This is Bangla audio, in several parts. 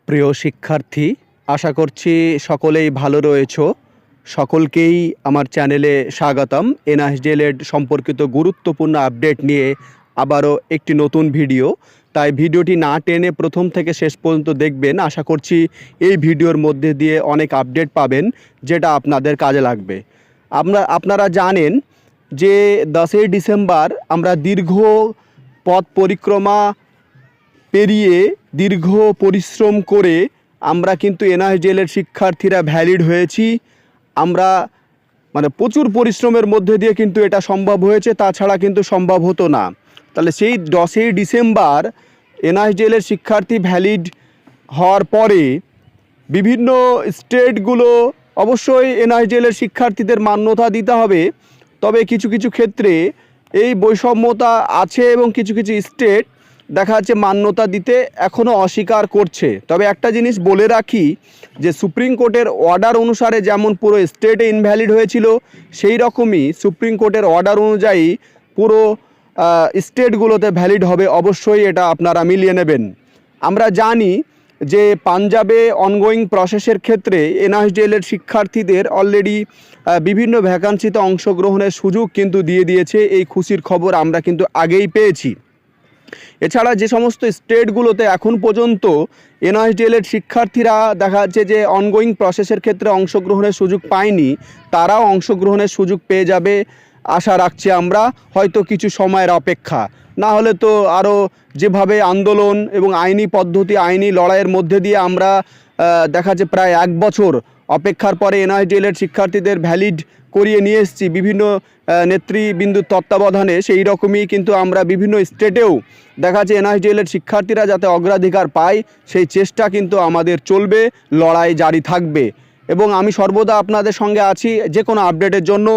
প্রিয় শিক্ষার্থী, আশা করছি সকলেই ভালো রয়েছো। সকলকেই আমার চ্যানেলে স্বাগতম। এনআইএসডিএলএড সম্পর্কিত গুরুত্বপূর্ণ আপডেট নিয়ে আবারও একটি নতুন ভিডিও। তাই ভিডিওটি না টেনে প্রথম থেকে শেষ পর্যন্ত দেখবেন। আশা করছি এই ভিডিওর মধ্যে দিয়ে অনেক আপডেট পাবেন, যেটা আপনাদের কাজে লাগবে। আপনারা জানেন যে 10ই ডিসেম্বর আমরা দীর্ঘ পথ পরিক্রমা পেরিয়ে দীর্ঘ পরিশ্রম করে আমরা কিন্তু এনআইএসডিএলএড শিক্ষার্থীরা ভ্যালিড হয়েছি। আমরা প্রচুর পরিশ্রমের মধ্যে দিয়ে কিন্তু এটা সম্ভব হয়েছে, তাছাড়া কিন্তু সম্ভব হতো না। তাহলে সেই 10ই ডিসেম্বর এনআইএসডিএলএড শিক্ষার্থী ভ্যালিড হওয়ার পরে বিভিন্ন স্টেটগুলো অবশ্যই এনআইএসডিএলএড শিক্ষার্থীদের মান্যতা দিতে হবে। তবে কিছু কিছু ক্ষেত্রে এই বৈষম্যতা আছে এবং কিছু কিছু স্টেট দেখা যাচ্ছে মান্যতা দিতে এখনও অস্বীকার করছে। তবে একটা জিনিস বলে রাখি যে সুপ্রিম কোর্টের অর্ডার অনুসারে যেমন পুরো স্টেটে ইনভ্যালিড হয়েছিল, সেই রকমই সুপ্রিম কোর্টের অর্ডার অনুযায়ী পুরো স্টেটগুলোতে ভ্যালিড হবে। অবশ্যই এটা আপনারা মিলিয়ে নেবেন। আমরা জানি যে পাঞ্জাবে অনগোয়িং প্রসেসের ক্ষেত্রে এনআইএসডিএলএড শিক্ষার্থীদের অলরেডি বিভিন্ন ভ্যাকান্সিতে অংশগ্রহণের সুযোগ কিন্তু দিয়ে দিয়েছে। এই খুশির খবর আমরা কিন্তু আগেই পেয়েছি। এছাড়া যে সমস্ত স্টেটগুলোতে এখন পর্যন্ত এনআইএসডিএলএড শিক্ষার্থীরা দেখা যাচ্ছে যে অনগোয়িং প্রসেসের ক্ষেত্রে অংশগ্রহণের সুযোগ পায়নি, তারাও অংশগ্রহণের সুযোগ পেয়ে যাবে আশা রাখছি আমরা, হয়তো কিছু সময়ের অপেক্ষা। না হলে তো আরও যেভাবে আন্দোলন এবং আইনি পদ্ধতি, আইনি লড়াইয়ের মধ্যে দিয়ে আমরা দেখা যাচ্ছে প্রায় 1 বছর অপেক্ষার পরে এনআইএসডিএলএড শিক্ষার্থীদের ভ্যালিড করিয়ে নিয়ে এসেছি বিভিন্ন নেতৃবৃন্দুর তত্ত্বাবধানে। সেই রকমই কিন্তু আমরা বিভিন্ন স্টেটেও দেখা যাচ্ছে এনআইএসডিএলএড শিক্ষার্থীরা যাতে অগ্রাধিকার পায় সেই চেষ্টা কিন্তু আমাদের চলবে, লড়াই জারি থাকবে। এবং আমি সর্বদা আপনাদের সঙ্গে আছি যে কোনো আপডেটের জন্য।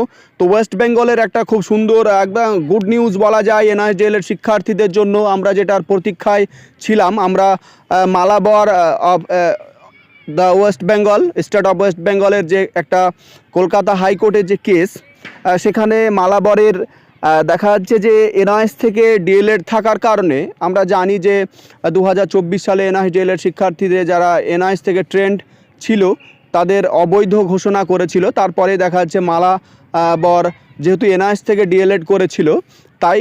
তো ওয়েস্ট বেঙ্গলের একটা খুব সুন্দর একদম গুড নিউজ বলা যায় এনআইএসডিএলএড শিক্ষার্থীদের জন্য, আমরা যেটার প্রতীক্ষায় ছিলাম। আমরা Malabar of the West Bengal, state of West বেঙ্গলের যে একটা কলকাতা হাইকোর্টের যে কেস, সেখানে মালাবরের দেখা যাচ্ছে যে এনআইএস থেকে ডিএলএড থাকার কারণে আমরা জানি যে 2024 সালে এনআইএসডিএলএড শিক্ষার্থীদের যারা এনআইএস থেকে ট্রেন্ড ছিল তাদের অবৈধ ঘোষণা করেছিল। তারপরে দেখা যাচ্ছে মালাবর যেহেতু এনআইএস থেকে ডিএলএড করেছিল, তাই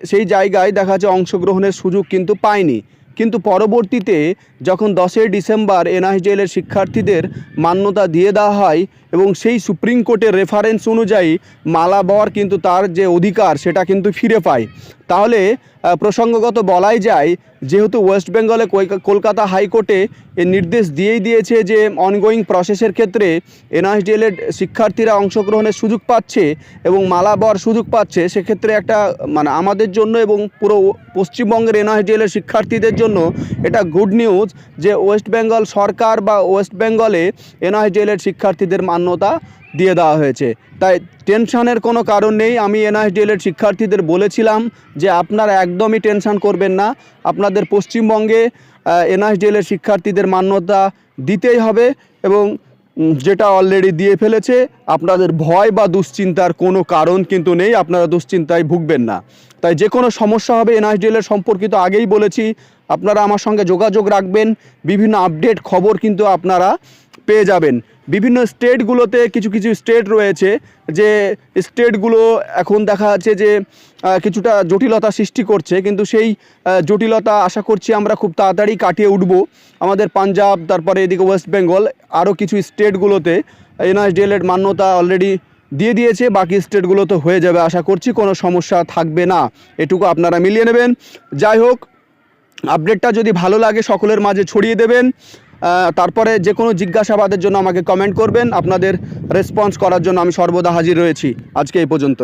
সেই জায়গায় দেখা যাচ্ছে অংশগ্রহণের সুযোগ কিন্তু পায়নি। কিন্তু পরবর্তীতে যখন 10ই ডিসেম্বর এনআইএসডিএলএড শিক্ষার্থীদের মান্যতা দিয়ে দেওয়া হয় এবং সেই সুপ্রিম কোর্টের রেফারেন্স অনুযায়ী মালাবর কিন্তু তার যে অধিকার সেটা কিন্তু ফিরে পায়। তাহলে প্রসঙ্গগত বলাই যায় যেহেতু ওয়েস্ট বেঙ্গলে কলকাতা হাইকোর্টে এর নির্দেশ দিয়েই দিয়েছে যে অনগোয়িং প্রসেসের ক্ষেত্রে এনআইএসডিএলএড শিক্ষার্থীরা অংশগ্রহণের সুযোগ পাচ্ছে এবং মালাবর সুযোগ পাচ্ছে, সেক্ষেত্রে একটা আমাদের জন্য এবং পুরো পশ্চিমবঙ্গের এনআইএসডিএলএড শিক্ষার্থীদের জন্য এটা গুড নিউজ যে ওয়েস্ট বেঙ্গল সরকার বা ওয়েস্ট বেঙ্গলে এনআইএসডিএলএড শিক্ষার্থীদের মান্যতা দিয়ে দেওয়া হয়েছে। তাই টেনশনের কোনো কারণ নেই। আমি এনআইএসডিএলএড শিক্ষার্থীদের বলেছিলাম যে আপনারা একদমই টেনশন করবেন না, আপনাদের পশ্চিমবঙ্গে এনআইএসডিএলএড শিক্ষার্থীদের মান্যতা দিতেই হবে এবং যেটা অলরেডি দিয়ে ফেলেছে। আপনাদের ভয় বা দুশ্চিন্তার কোনো কারণ কিন্তু নেই, আপনারা দুশ্চিন্তায় ভুগবেন না। তাই যে কোনো সমস্যা হবে এনআইএসডিএলএড সম্পর্কিত আগেই বলেছি, আপনারা আমার সঙ্গে যোগাযোগ রাখবেন, বিভিন্ন আপডেট খবর কিন্তু আপনারা পেয়ে যাবেন। বিভিন্ন স্টেটগুলোতে কিছু কিছু স্টেট রয়েছে যে স্টেটগুলো এখন দেখা যাচ্ছে যে কিছুটা জটিলতা সৃষ্টি করছে, কিন্তু সেই জটিলতা আশা করছি আমরা খুব তাড়াতাড়ি কাটিয়ে উঠব। আমাদের পাঞ্জাব, তারপরে এদিকে ওয়েস্ট বেঙ্গল, আরও কিছু স্টেটগুলোতে এনআইএসডিএলএড মান্যতা অলরেডি দিয়ে দিয়েছে, বাকি স্টেটগুলো তো হয়ে যাবে। আশা করছি কোনো সমস্যা থাকবে না, এটুকু আপনারা মিলিয়ে নেবেন। যাই হোক, আপডেটটা যদি ভালো লাগে সকলের মাঝে ছড়িয়ে দেবেন। তারপরে যে কোনো জিজ্ঞাসাবাদের জন্য আমাকে কমেন্ট করবেন, আপনাদের রেসপন্স করার জন্য আমি সর্বদা হাজির রয়েছি। আজকে এই পর্যন্তই।